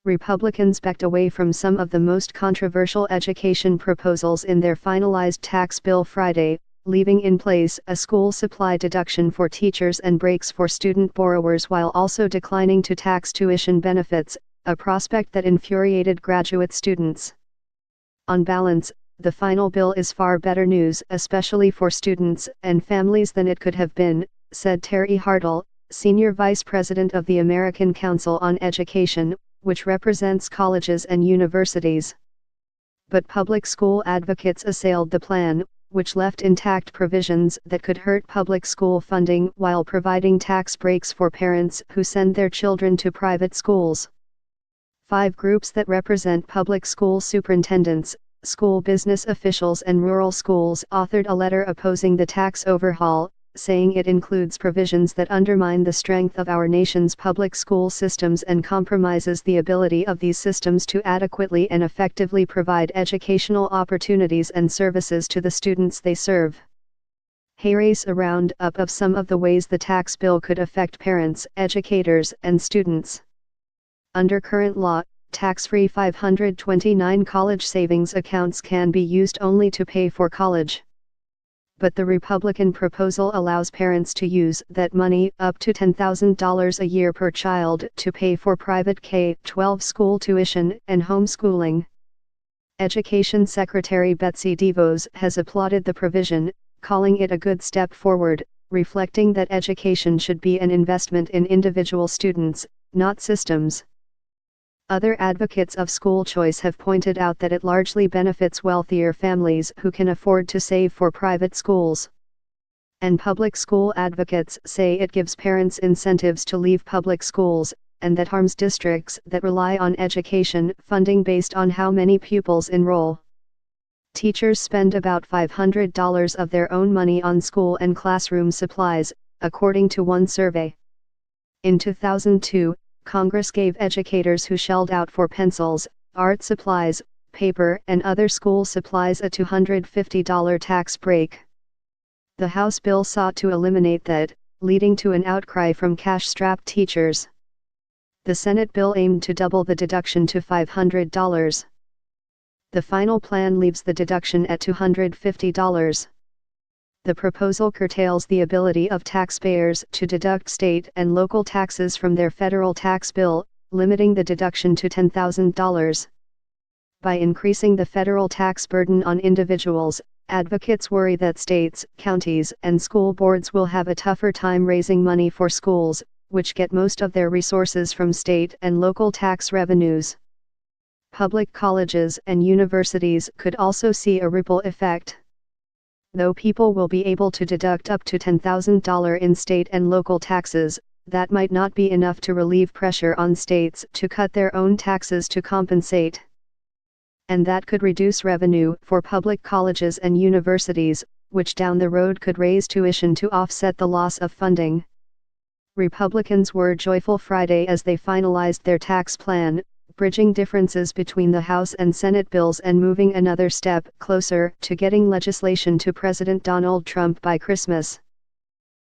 Republicans backed away from some of the most controversial education proposals in their finalized tax bill Friday, leaving in place a school supply deduction for teachers and breaks for student borrowers while also declining to tax tuition benefits, a prospect that infuriated graduate students. On balance, the final bill is far better news, especially for students and families, than it could have been, said Terry Hartle, Senior Vice President of the American Council on Education, which represents colleges and universities. But public school advocates assailed the plan, which left intact provisions that could hurt public school funding while providing tax breaks for parents who send their children to private schools. 5 groups that represent public school superintendents, school business officials and rural schools authored a letter opposing the tax overhaul, saying it includes provisions that undermine the strength of our nation's public school systems and compromises the ability of these systems to adequately and effectively provide educational opportunities and services to the students they serve. Here's a roundup of some of the ways the tax bill could affect parents, educators, and students. Under current law, tax-free 529 college savings accounts can be used only to pay for college. But the Republican proposal allows parents to use that money, up to $10,000 a year per child, to pay for private K-12 school tuition and homeschooling. Education Secretary Betsy DeVos has applauded the provision, calling it a good step forward, reflecting that education should be an investment in individual students, not systems. Other advocates of school choice have pointed out that it largely benefits wealthier families who can afford to save for private schools. And public school advocates say it gives parents incentives to leave public schools, and that harms districts that rely on education funding based on how many pupils enroll. Teachers spend about $500 of their own money on school and classroom supplies, according to one survey. In 2002, Congress gave educators who shelled out for pencils, art supplies, paper and other school supplies a $250 tax break. The House bill sought to eliminate that, leading to an outcry from cash-strapped teachers. The Senate bill aimed to double the deduction to $500. The final plan leaves the deduction at $250. The proposal curtails the ability of taxpayers to deduct state and local taxes from their federal tax bill, limiting the deduction to $10,000. By increasing the federal tax burden on individuals, advocates worry that states, counties, and school boards will have a tougher time raising money for schools, which get most of their resources from state and local tax revenues. Public colleges and universities could also see a ripple effect. Though people will be able to deduct up to $10,000 in state and local taxes, that might not be enough to relieve pressure on states to cut their own taxes to compensate. And that could reduce revenue for public colleges and universities, which down the road could raise tuition to offset the loss of funding. Republicans were joyful Friday as they finalized their tax plan, bridging differences between the House and Senate bills and moving another step closer to getting legislation to President Donald Trump by Christmas.